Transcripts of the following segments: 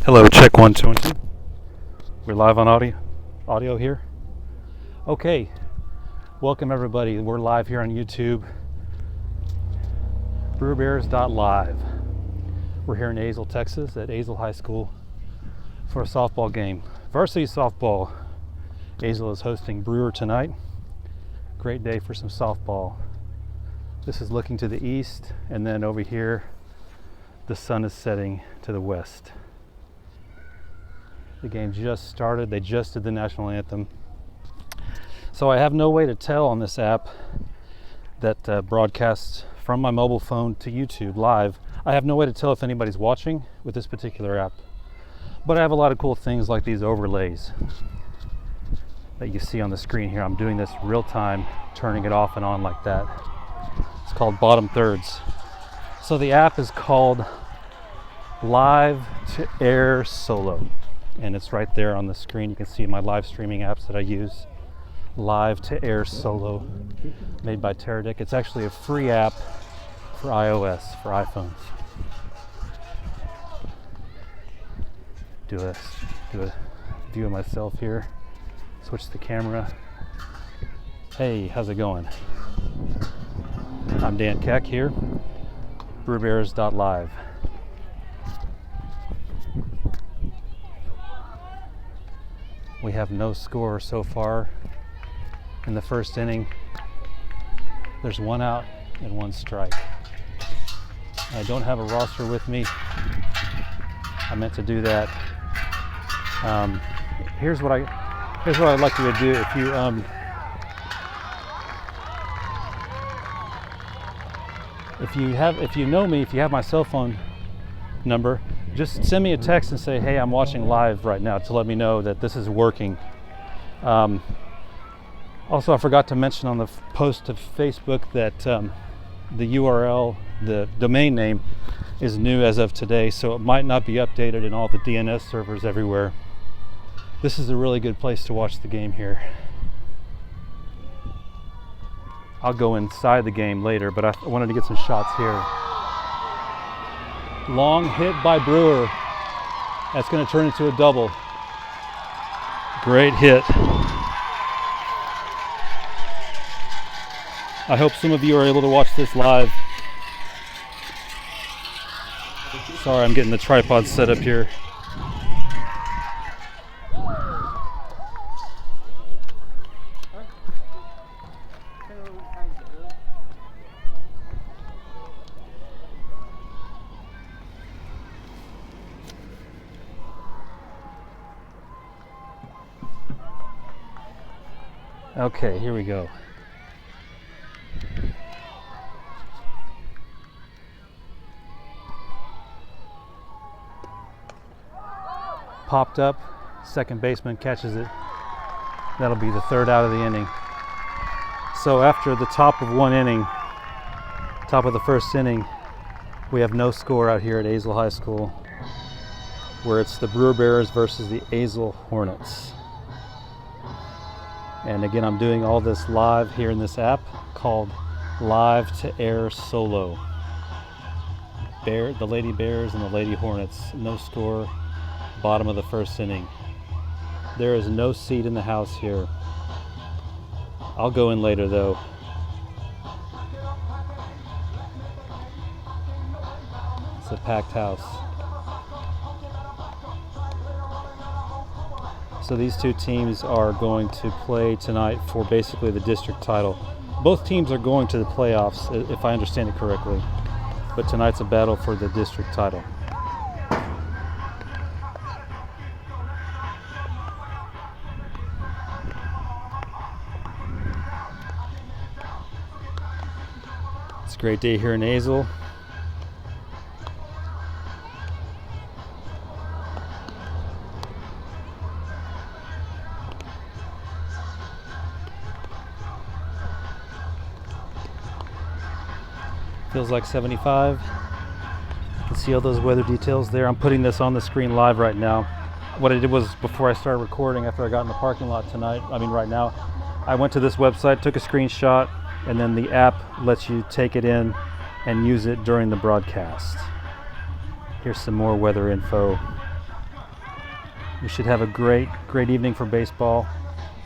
Hello, check 1, 2, and 2. We're live on audio here. Okay, welcome everybody. We're live here on YouTube. BrewerBears.live. We're here in Azle, Texas at Azle High School for a softball game. Varsity softball. Azle is hosting Brewer tonight. Great day for some softball. This is looking to the east, and then over here the sun is setting to the west. The game just started. They just did the national anthem. So I have no way to tell on this app that broadcasts from my mobile phone to YouTube live. I have no way to tell if anybody's watching with this particular app. But I have a lot of cool things like these overlays that you see on the screen here. I'm doing this real time, turning it off and on like that. It's called bottom thirds. So the app is called Live to Air Solo. And it's right there on the screen. You can see my live streaming apps that I use. Live to Air Solo, made by Teradic. It's actually a free app for iOS, for iPhones. Do a view of myself here. Switch the camera. Hey, how's it going? I'm Dan Keck here, BrewerBears.live. We have no score so far in the first inning. There's one out and one strike. I don't have a roster with me. I meant to do that. Here's what I'd like you to do. If you know me, if you have my cell phone number, just send me a text and say, hey, I'm watching live right now, to let me know that this is working. Also, I forgot to mention on the post to Facebook that the URL, the domain name, is new as of today, so it might not be updated in all the DNS servers everywhere. This is a really good place to watch the game here. I'll go inside the game later, but I wanted to get some shots here. Long hit by Brewer. That's going to turn into a double. Great hit. I hope some of you are able to watch this live. Sorry, I'm getting the tripod set up here. Okay, here we go. Popped up, second baseman catches it. That'll be the third out of the inning. So after the top of the first inning, we have no score out here at Azle High School, where it's the Brewer Bears versus the Azle Hornets. And again, I'm doing all this live here in this app called Live to Air Solo. The Lady Bears and the Lady Hornets. No score, bottom of the first inning. There is no seat in the house here. I'll go in later though. It's a packed house. So these two teams are going to play tonight for basically the district title. Both teams are going to the playoffs, if I understand it correctly. But tonight's a battle for the district title. It's a great day here in Azle. Feels like 75. You can see all those weather details there. I'm putting this on the screen live right now. What I did was, before I started recording, after I got in the parking lot right now, I went to this website, took a screenshot, and then the app lets you take it in and use it during the broadcast. Here's some more weather info. We should have a great evening for baseball.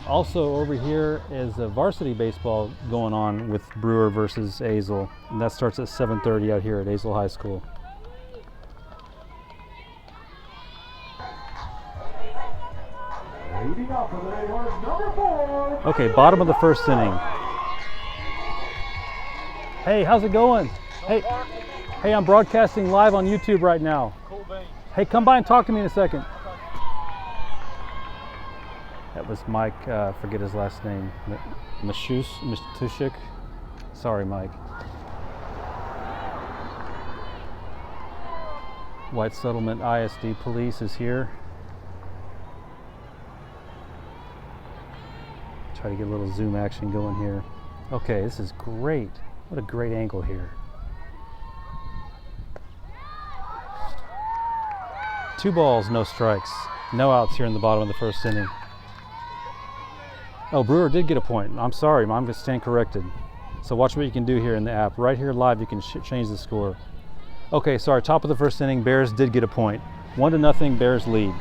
Also over here is a varsity baseball going on with Brewer versus Azle, and that starts at 7:30 out here at Azle High School. Okay, bottom of the first inning. Hey, how's it going? Hey, I'm broadcasting live on YouTube right now. Hey, come by and talk to me in a second. That was Mike, forget his last name, Matushik. Sorry, Mike. White Settlement ISD Police is here. Try to get a little zoom action going here. Okay, this is great. What a great angle here. 2 balls, no strikes. No outs here in the bottom of the first inning. Oh, Brewer did get a point. I'm sorry, I'm going to stand corrected. So watch what you can do here in the app. Right here live, you can change the score. Okay, sorry, top of the first inning, Bears did get a point. 1-0, Bears lead.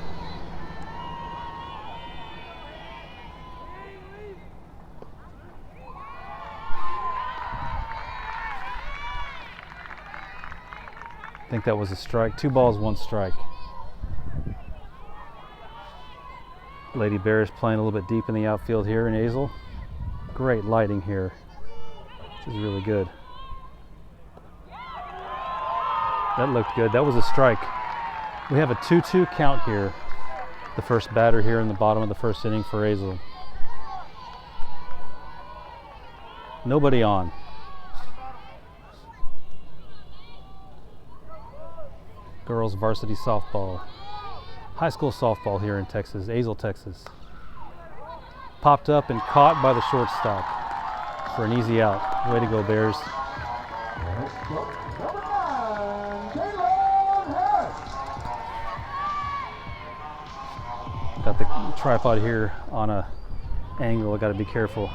I think that was a strike. 2 balls, 1 strike. Lady Bears playing a little bit deep in the outfield here in Azle. Great lighting here, which is really good. That looked good. That was a strike. We have a 2-2 count here. The first batter here in the bottom of the first inning for Azle. Nobody on. Girls varsity softball. High school softball here in Texas, Azle, Texas. Popped up and caught by the shortstop for an easy out. Way to go, Bears. Got the tripod here on a angle. I got to be careful.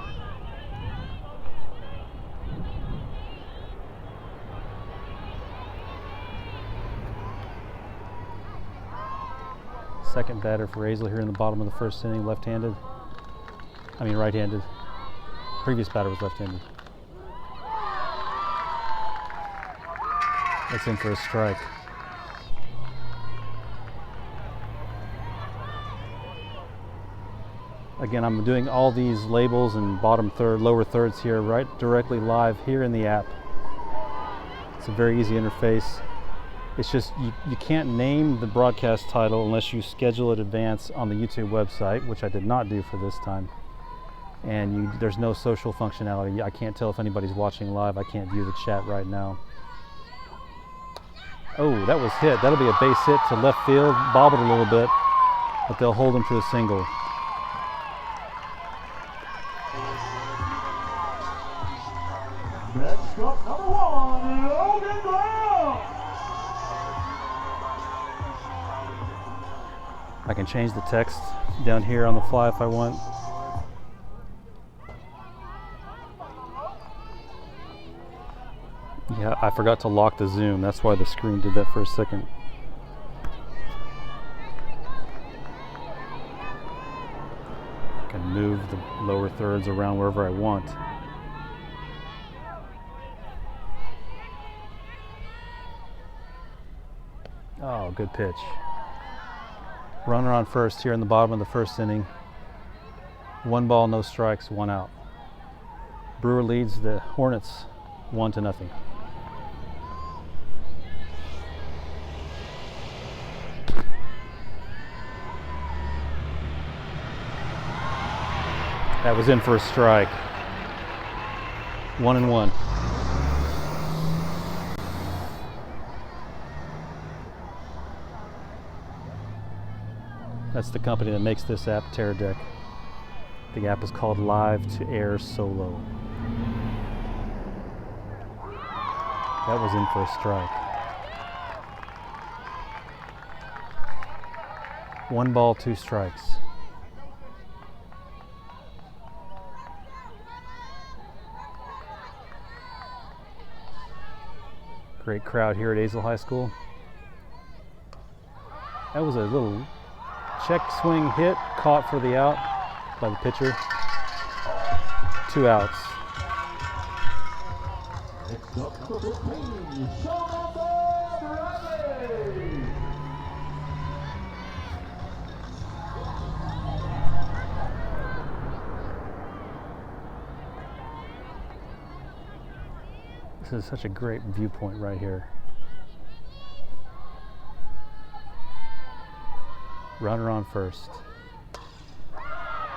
Second batter for Azle here in the bottom of the first inning, right-handed. Previous batter was left-handed. That's in for a strike. Again, I'm doing all these labels and bottom third, lower thirds here, right directly live here in the app. It's a very easy interface. It's just you can't name the broadcast title unless you schedule it in advance on the YouTube website, which I did not do for this time. And there's no social functionality. I can't tell if anybody's watching live. I can't view the chat right now. Oh, that was hit. That'll be a base hit to left field. Bobbled a little bit, but they'll hold him to a single. Next up, number 1, Logan Brown. I can change the text down here on the fly if I want. Yeah, I forgot to lock the zoom. That's why the screen did that for a second. I can move the lower thirds around wherever I want. Oh, good pitch. Runner on first here in the bottom of the first inning. 1 ball, no strikes, 1 out. Brewer leads the Hornets 1-0. That was in for a strike. 1-1. That's the company that makes this app, TerraDeck. The app is called Live to Air Solo. That was in for a strike. 1 ball, 2 strikes. Great crowd here at Azle High School. That was a little Check swing hit, caught for the out by the pitcher. 2 outs. This is such a great viewpoint right here. Runner on first.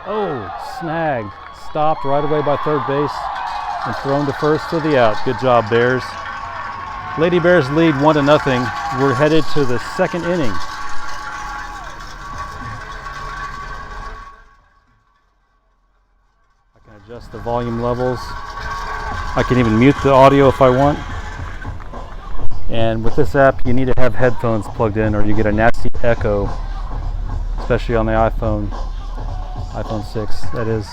Oh, snagged. Stopped right away by third base and thrown to first for the out. Good job, Bears. Lady Bears lead 1-0. We're headed to the second inning. I can adjust the volume levels. I can even mute the audio if I want. And with this app, you need to have headphones plugged in or you get a nasty echo, especially on the iPhone 6, that is.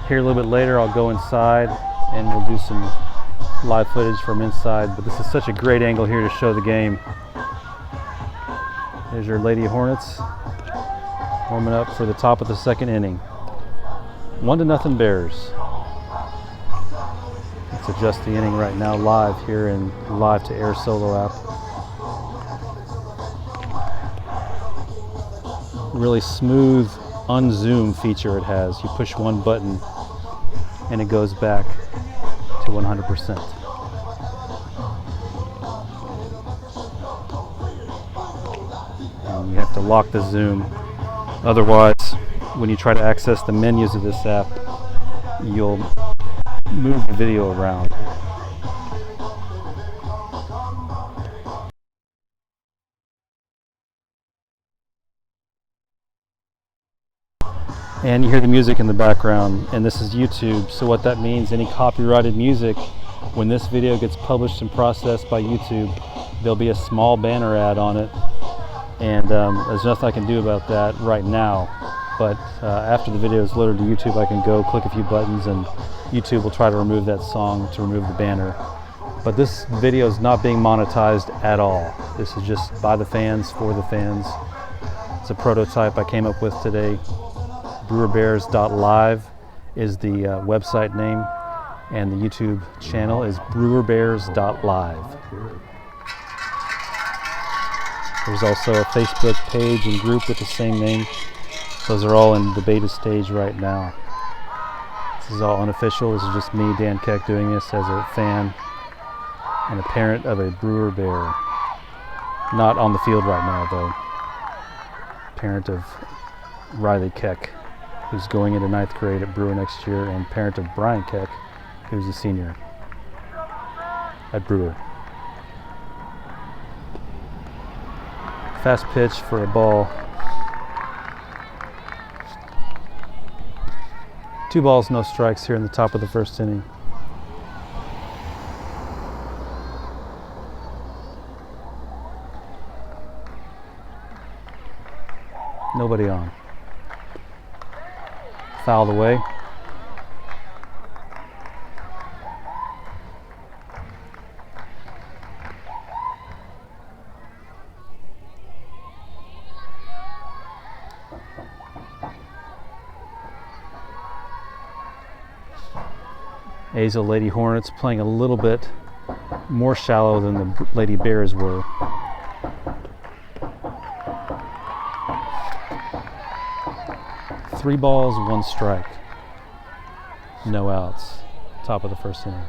Here a little bit later, I'll go inside and we'll do some live footage from inside, but this is such a great angle here to show the game. There's your Lady Hornets warming up for the top of the second inning. 1-0 Bears. Let's adjust the inning right now live here in live to air solo app. Really smooth unzoom feature it has. You push one button and it goes back to 100%. And you have to lock the zoom. Otherwise, when you try to access the menus of this app, you'll move the video around. And you hear the music in the background, and this is YouTube, so what that means, any copyrighted music, when this video gets published and processed by YouTube, there'll be a small banner ad on it, and there's nothing I can do about that right now, but after the video is loaded to YouTube, I can go click a few buttons and YouTube will try to remove that song to remove the banner. But this video is not being monetized at all. This is just by the fans, for the fans. It's a prototype I came up with today. brewerbears.live is the website name, and the YouTube channel is brewerbears.live. There's also a Facebook page and group with the same name. Those are all in the beta stage right now. This is all unofficial. This is just me, Dan Keck, doing this as a fan and a parent of a Brewer Bear. Not on the field right now, though. Parent of Riley Keck, who's going into 9th grade at Brewer next year, and parent of Brian Keck, who's a senior at Brewer. Fast pitch for a ball. 2 balls, no strikes here in the top of the first inning. Nobody on. Fouled away. Azle Lady Hornets playing a little bit more shallow than the Lady Bears were. Three balls, 1 strike. No outs. Top of the first inning.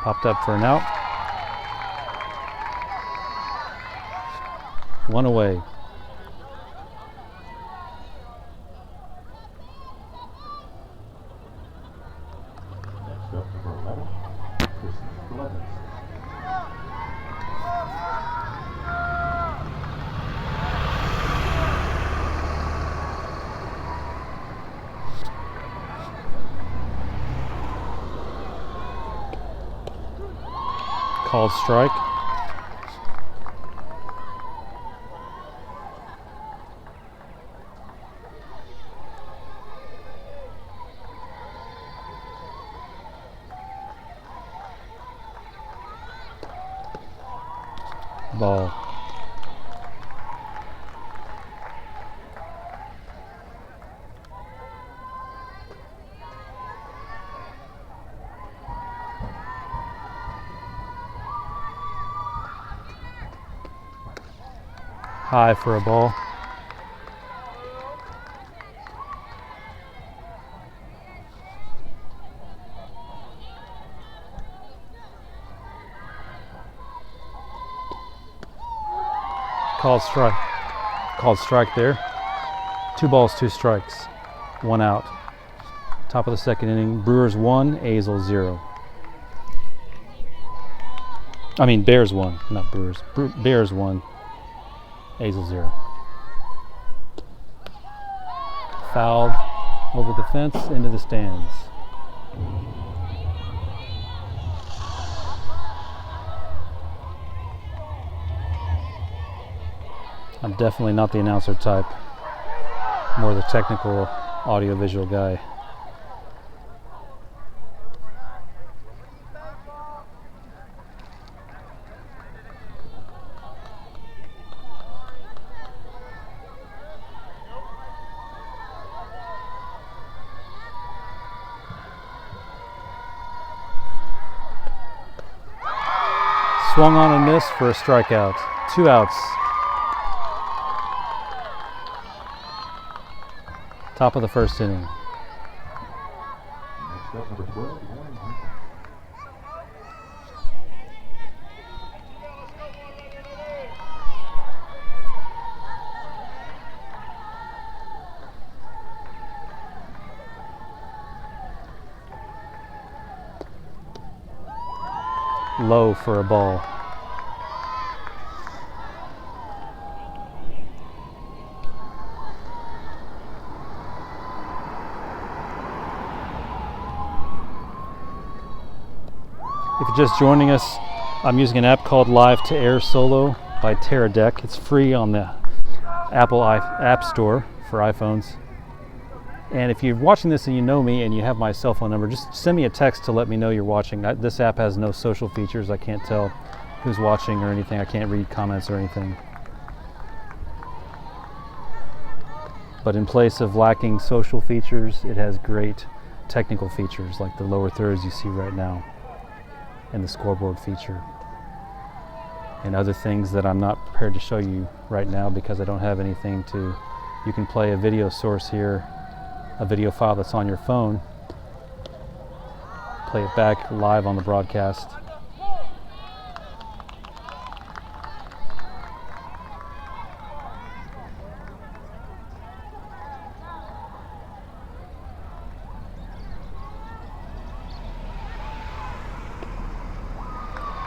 Popped up for an out. 1 away. Called strike. Ball. High for a ball. Called strike. Called strike there. 2 balls, 2 strikes. 1 out. Top of the second inning. Brewers 1, Azle 0. I mean Bears 1, not Brewers. Bears 1, Azle 0. Fouled over the fence into the stands. I'm definitely not the announcer type, more the technical audio-visual guy. Swung on and missed for a strikeout. 2 outs. Top of the first inning. Next up, number 12, Low for a ball. If you're just joining us, I'm using an app called Live to Air Solo by Teradek. It's free on the Apple App Store for iPhones. And if you're watching this and you know me and you have my cell phone number, just send me a text to let me know you're watching. This app has no social features. I can't tell who's watching or anything. I can't read comments or anything. But in place of lacking social features, it has great technical features like the lower thirds you see right now and the scoreboard feature and other things that I'm not prepared to show you right now because I don't have anything to. You can play a video source here, a video file that's on your phone, play it back live on the broadcast.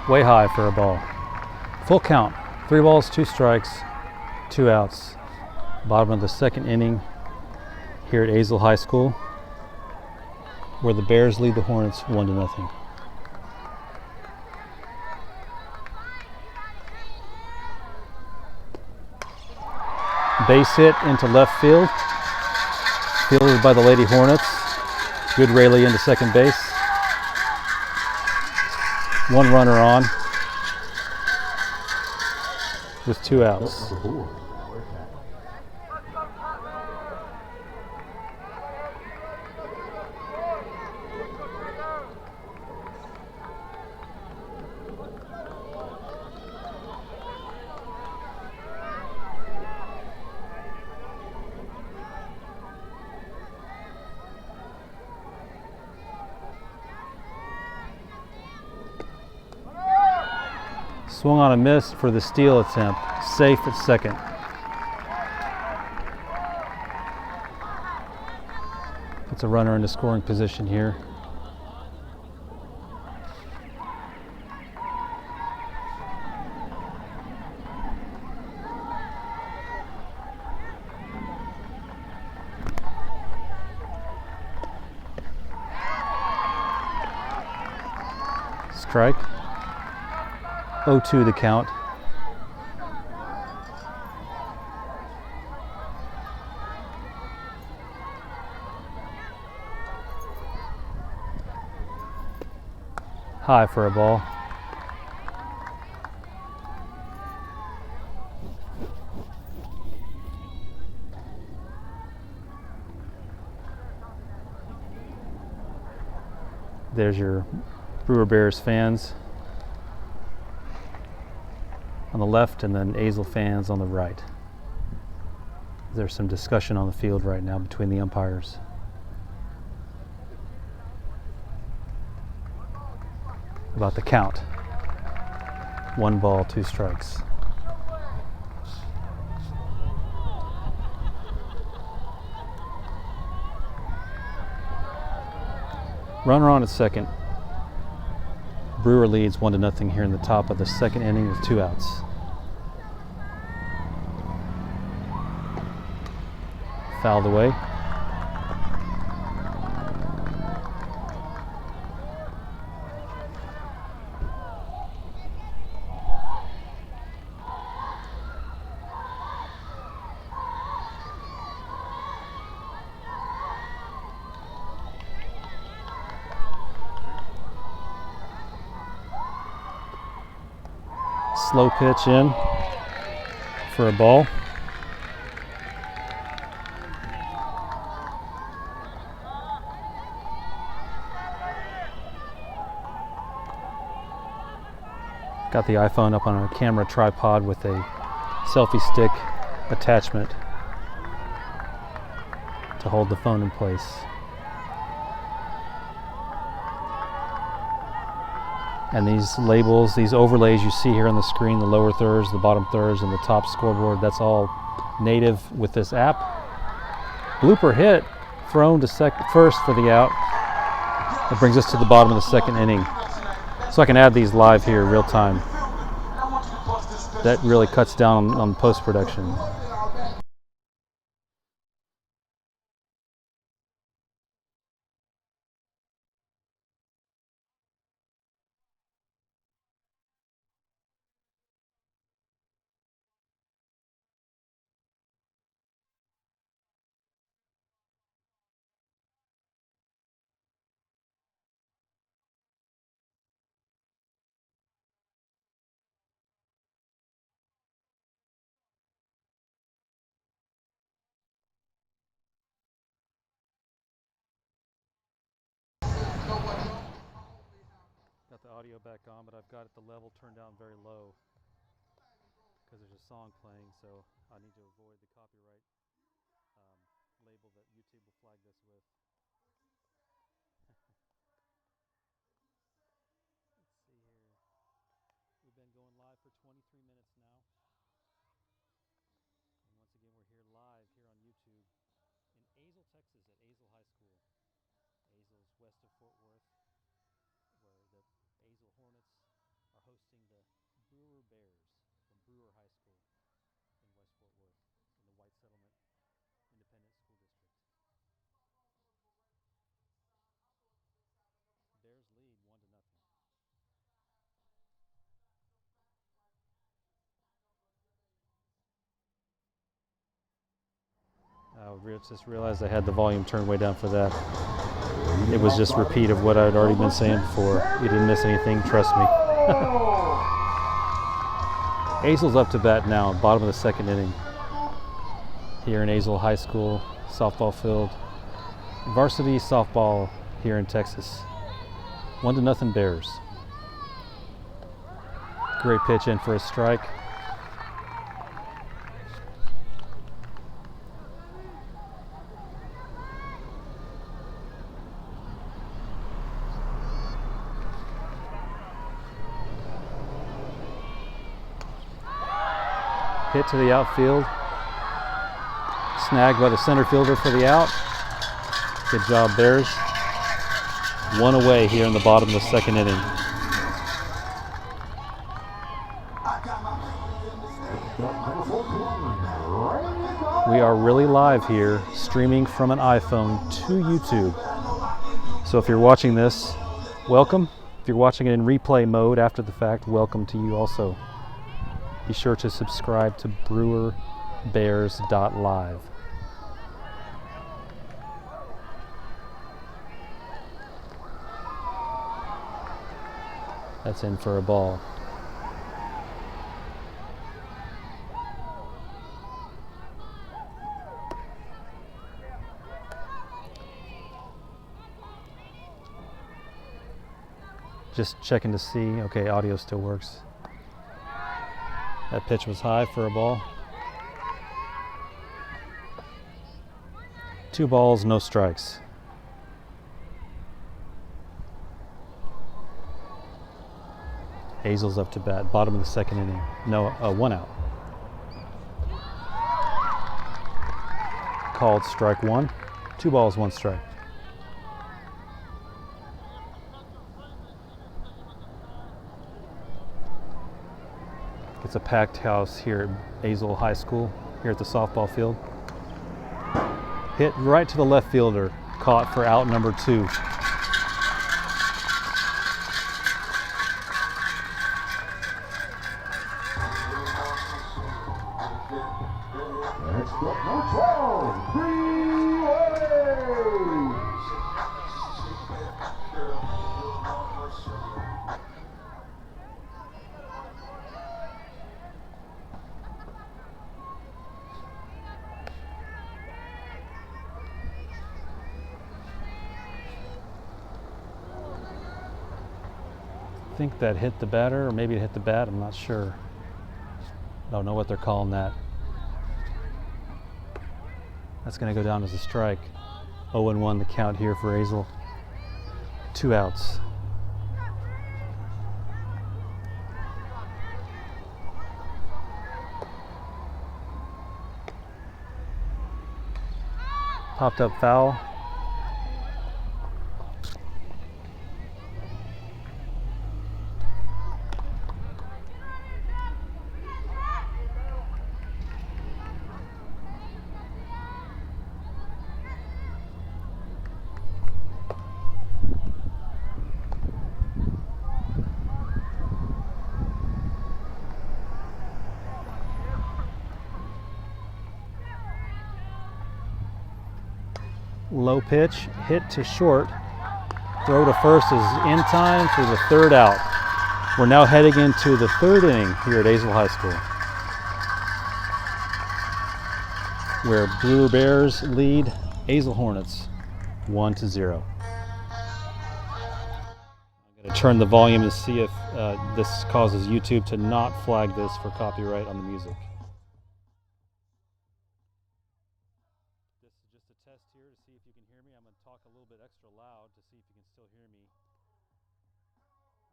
Way high for a ball. Full count. 3 balls, 2 strikes, 2 outs. Bottom of the second inning here at Azle High School, where the Bears lead the Hornets 1-0. Base hit into left field, fielded by the Lady Hornets. Good rally into second base. 1 runner on with 2 outs. number 4. Swung on a miss for the steal attempt. Safe at second. Puts a runner into scoring position here. Strike. 0-2 the count. High for a ball. There's your Brewer Bears fans on the left, and then Azle fans on the right. There's some discussion on the field right now between the umpires about the count. 1 ball, 2 strikes. Runner on at second. Brewer leads 1-0 here in the top of the second inning with 2 outs. Fouled away. Slow pitch in for a ball. Got the iPhone up on a camera tripod with a selfie stick attachment to hold the phone in place. And these labels, these overlays you see here on the screen, the lower thirds, the bottom thirds, and the top scoreboard, that's all native with this app. Blooper hit, thrown to first for the out. That brings us to the bottom of the second inning. So I can add these live here real time. That really cuts down on post-production. Got the audio back on, but I've got the level turned down very low because there's a song playing, so I need to avoid the copyright label that YouTube will flag this with. Let's see here. We've been going live for 23 minutes now. And once again, we're here live here on YouTube in Azle, Texas at Azle High School. Azle's west of Fort Worth, where the Azle Hornets are hosting the Brewer Bears from Brewer High School in West Fort Worth in the White Settlement Independent School District. Bears lead 1-0. I just realized I had the volume turned way down for that. It was just a repeat of what I'd already been saying before. You didn't miss anything, trust me. Azle's up to bat now, bottom of the second inning. Here in Azle High School, softball field. Varsity softball here in Texas. 1-0 Bears. Great pitch in for a strike. Hit to the outfield. Snagged by the center fielder for the out. Good job, Bears. 1 away here in the bottom of the second inning. We are really live here, streaming from an iPhone to YouTube. So if you're watching this, welcome. If you're watching it in replay mode after the fact, welcome to you also. Be sure to subscribe to brewerbears.live. That's in for a ball. Just checking to see. Okay, audio still works. That pitch was high for a ball. 2 balls, no strikes. Azle's up to bat, bottom of the second inning. No, 1 out. Called strike 1. 2 balls, 1 strike. It's a packed house here at Azle High School, here at the softball field. Hit right to the left fielder, caught for out number 2. Next up, number 12, Brewer. I think that hit the batter, or maybe it hit the bat, I'm not sure. Don't know what they're calling that. That's going to go down as a strike. 0-1 the count here for Azle. 2 outs. Popped up foul. Low pitch, hit to short. Throw to first is in time for the 3rd out. We're now heading into the 3rd inning here at Azle High School, where Brewer Bears lead Azle Hornets 1-0. I'm going to turn the volume to see if this causes YouTube to not flag this for copyright on the music. This is just a test here to see if you can hear me. I'm going to talk a little bit extra loud to see if you can still hear me.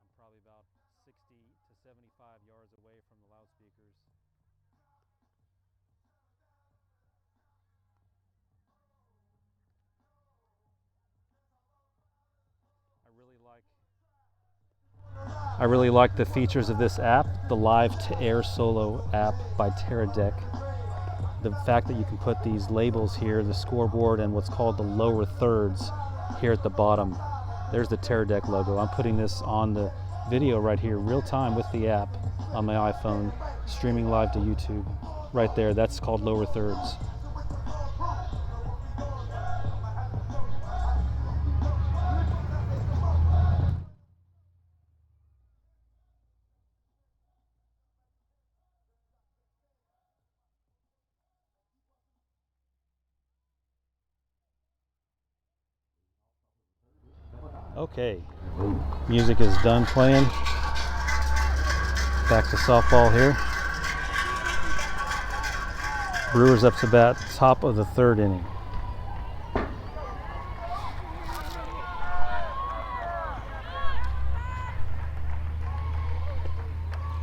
I'm probably about 60 to 75 yards away from the loudspeakers. I really like the features of this app, the Live to Air Solo app by Teradek. The fact that you can put these labels here, the scoreboard and what's called the lower thirds here at the bottom. There's the Teradek logo. I'm putting this on the video right here, real time with the app on my iPhone, streaming live to YouTube. Right there, that's called lower thirds. Okay, music is done playing. Back to softball here. Brewers up to bat, top of the 3rd inning.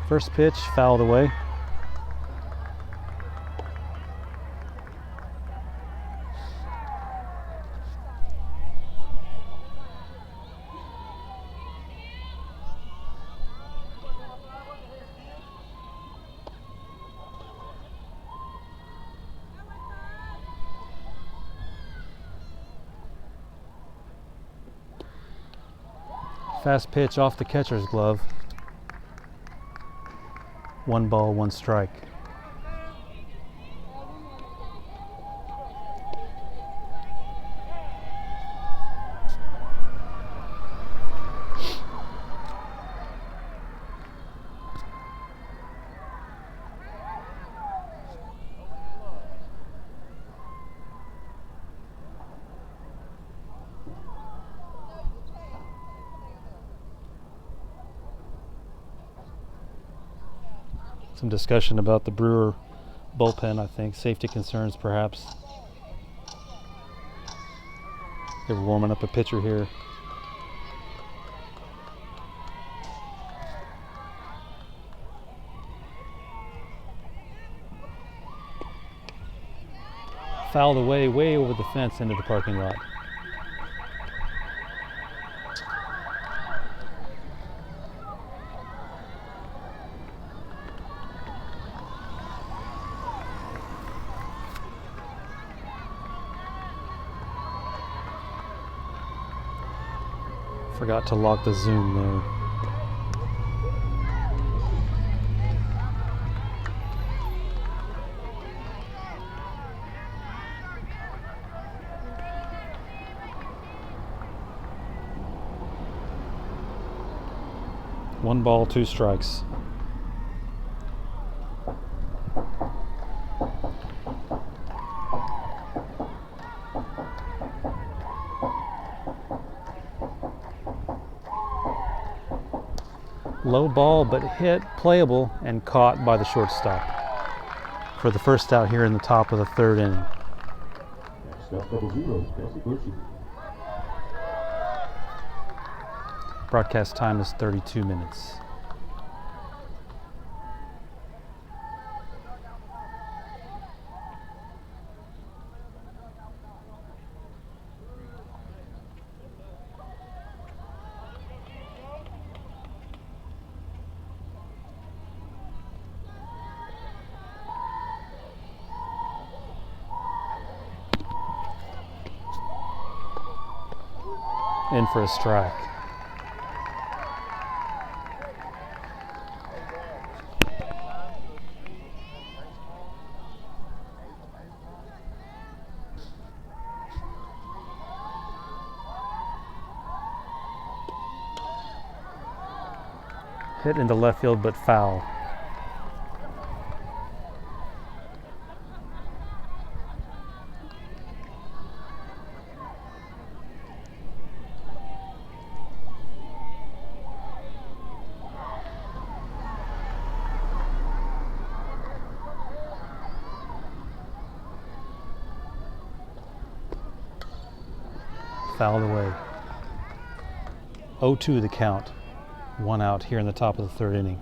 First pitch fouled away. Fast pitch off the catcher's glove. 1 ball, 1 strike. Some discussion about the Brewer bullpen, I think. Safety concerns, perhaps. They're warming up a pitcher here. Fouled away, way over the fence into the parking lot. Forgot to lock the zoom there. One ball, two strikes. Low ball, but hit, playable, and caught by the shortstop for the first out here in the top of the third inning. Next up, 0, Jesse Bushy. Broadcast time is 32 minutes. In for a strike. Hit into left field, but foul. Fouled away. 0-2 the count. One out here in the top of the third inning.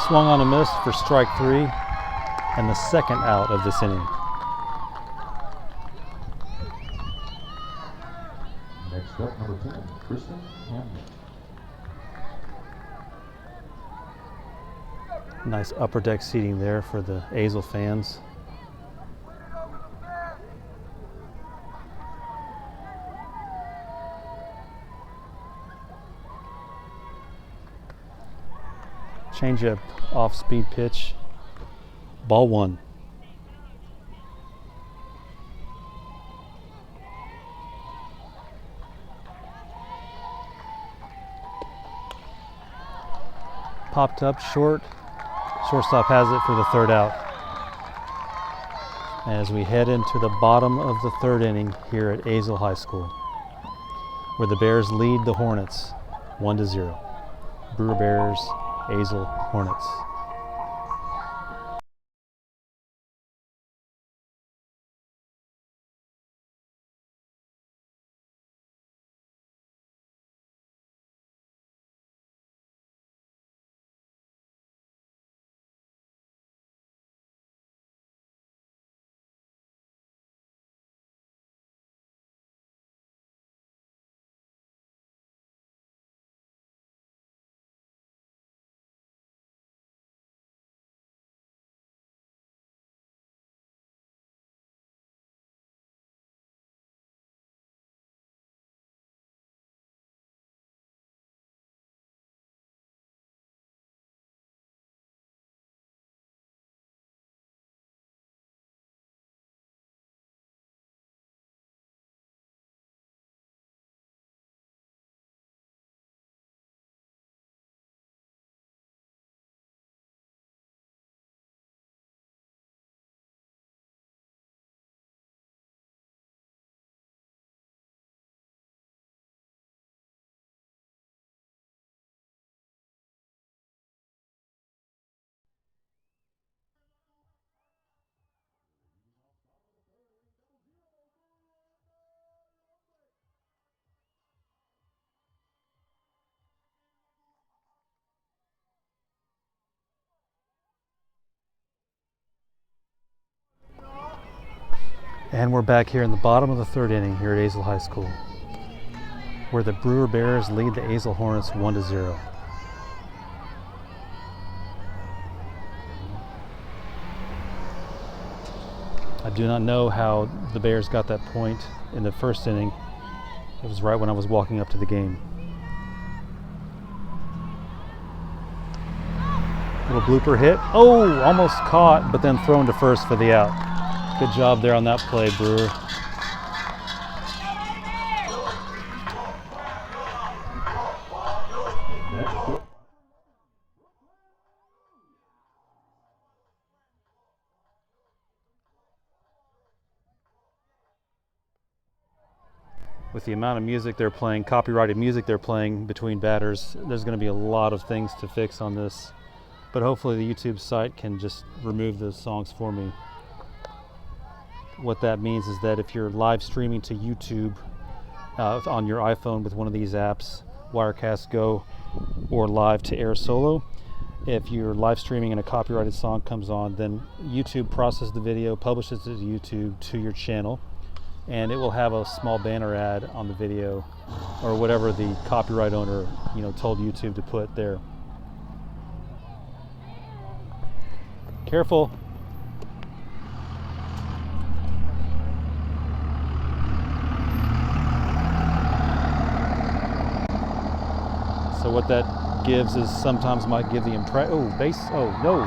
Swung on a miss for strike 3 and the second out of this inning. Next up, number 10, Kristen Hamlin. Nice upper deck seating there for the Azle fans. Changeup off-speed pitch. Ball 1. Popped up short. Shortstop has it for the third out. As we head into the bottom of the third inning here at Azle High School, where the Bears lead the Hornets 1-0. Brewer Bears, Azle Hornets. And we're back here in the bottom of the third inning here at Azle High School, where the Brewer Bears lead the Azle Hornets 1-0. I do not know how the Bears got that point in the first inning. It was right when I was walking up to the game. Little blooper hit. Oh, almost caught, but then thrown to first for the out. Good job there on that play, Brewer. With the amount of music they're playing, copyrighted music they're playing between batters, there's going to be a lot of things to fix on this. But hopefully the YouTube site can just remove those songs for me. What that means is that if you're live streaming to YouTube on your iPhone with one of these apps, Wirecast Go or Live to Air Solo, if you're live streaming and a copyrighted song comes on, then YouTube processes the video, publishes it to YouTube to your channel, and it will have a small banner ad on the video or whatever the copyright owner, told YouTube to put there. Careful. So what that gives is sometimes might give the impression, no,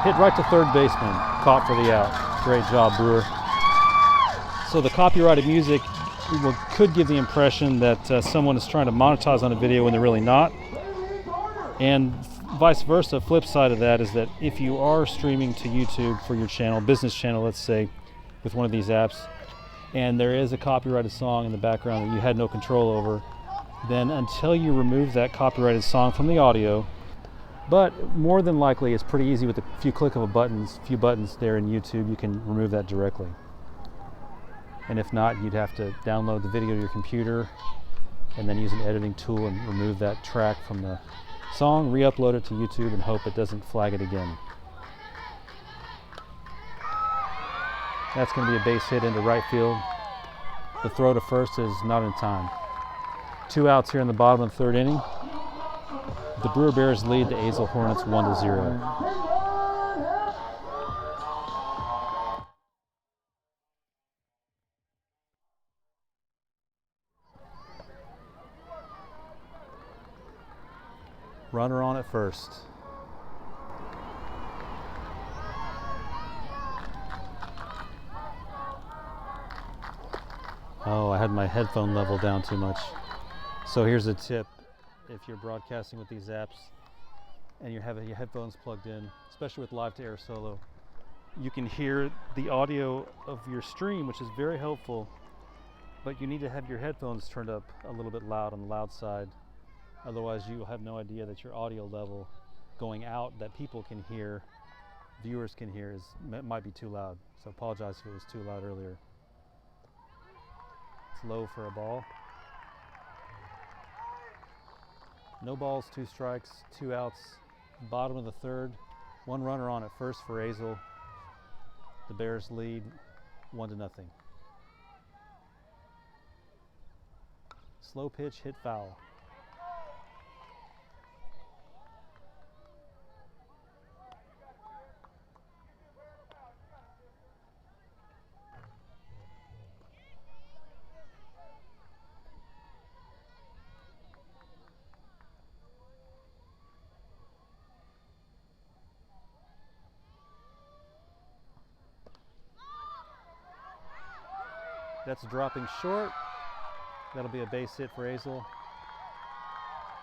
hit right to third baseman, caught for the out. Great job, Brewer. So the copyrighted music could give the impression that someone is trying to monetize on a video when they're really not. And vice versa, flip side of that is that if you are streaming to YouTube for your channel, business channel, let's say, with one of these apps, and there is a copyrighted song in the background that you had no control over, then until you remove that copyrighted song from the audio, but more than likely it's pretty easy with a few few buttons there in YouTube, you can remove that directly. And if not, you'd have to download the video to your computer and then use an editing tool and remove that track from the song, re-upload it to YouTube, and hope it doesn't flag it again. That's going to be a base hit into right field. The throw to first is not in time. 2 outs here in the bottom of the third inning. The Brewer Bears lead the Azle Hornets 1-0. Runner on at first. Oh, I had my headphone level down too much. So here's a tip. If you're broadcasting with these apps and you have your headphones plugged in, especially with Live to Air Solo, you can hear the audio of your stream, which is very helpful, but you need to have your headphones turned up a little bit loud on the loud side. Otherwise, you will have no idea that your audio level going out that people can hear, viewers can hear, might be too loud. So apologize if it was too loud earlier. It's low for a ball. No balls, 2 strikes, 2 outs, bottom of the third. 1 runner on at first for Azle. The Bears lead 1-0. Slow pitch, hit foul. That's dropping short. That'll be a base hit for Azle.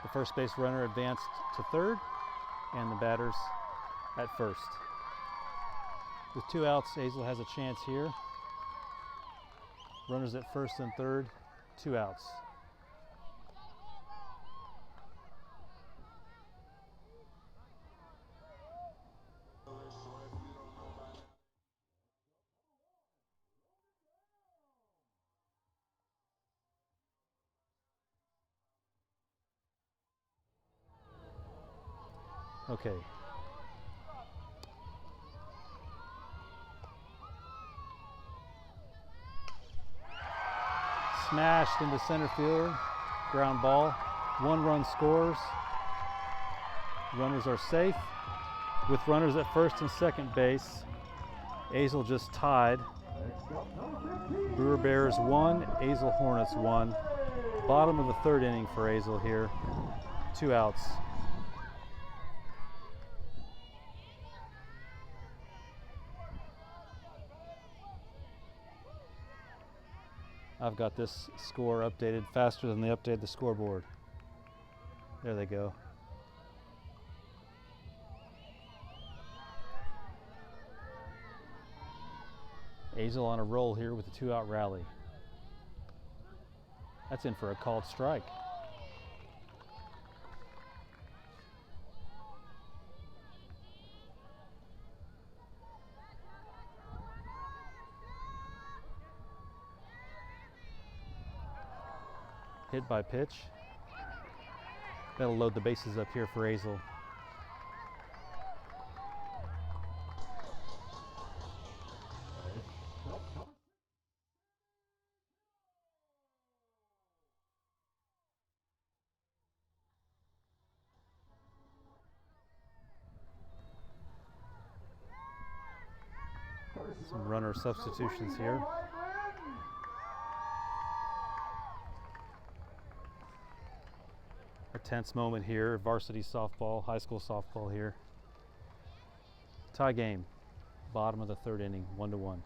The first base runner advanced to third, and the batters at first. With 2 outs, Azle has a chance here. Runners at first and third, 2 outs. Okay. smashed into center field. Ground ball. 1 run scores. Runners are safe. With runners at first and second base, Azle just tied. Next up, number 15. Brewer Bears 1, Azle Hornets 1. Bottom of the 3rd inning for Azle here. 2 outs. I've got this score updated faster than they updated the scoreboard. There they go. Azle on a roll here with a 2-out rally. That's in for a called strike. Hit by pitch. That'll load the bases up here for Azle. Some runner substitutions here. A tense moment here. Varsity softball, high school softball here. Tie game. Bottom of the 3rd inning, 1-1.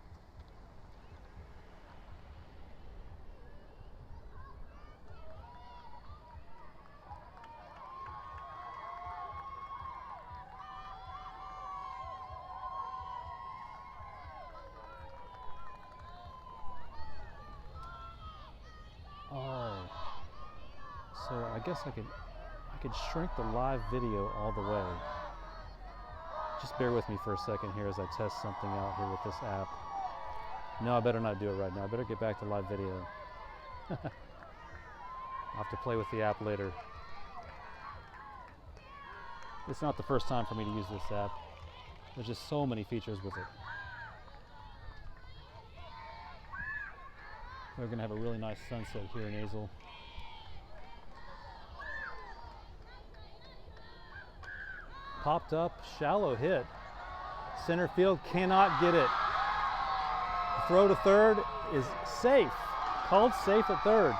Oh, so I guess I could shrink the live video all the way. Just bear with me for a second here as I test something out here with this app. No, I better not do it right now. I better get back to live video. I'll have to play with the app later. It's not the first time for me to use this app. There's just so many features with it. We're going to have a really nice sunset here in Azle. Popped up, shallow hit. Center field cannot get it. The throw to third is safe. Called safe at third.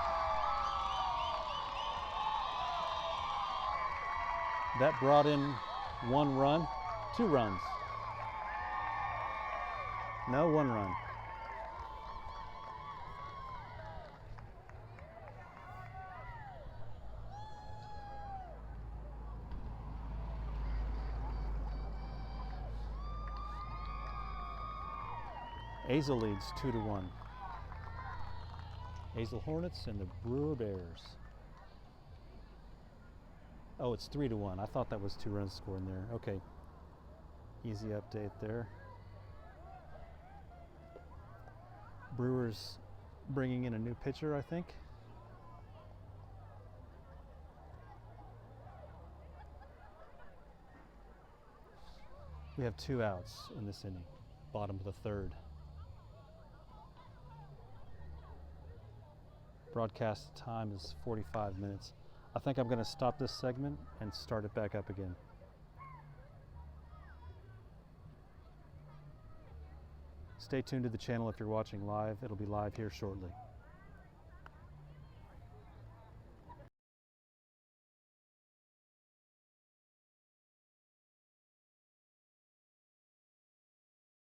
That brought in 1 run, 2 runs. No, 1 run. Azle leads 2-1. Azle Hornets and the Brewer Bears. Oh, it's 3-1. I thought that was 2 runs scored in there. Okay. Easy update there. Brewers bringing in a new pitcher, I think. We have 2 outs in this inning. Bottom of the 3rd. Broadcast time is 45 minutes. I think I'm going to stop this segment and start it back up again. Stay tuned to the channel if you're watching live. It'll be live here shortly.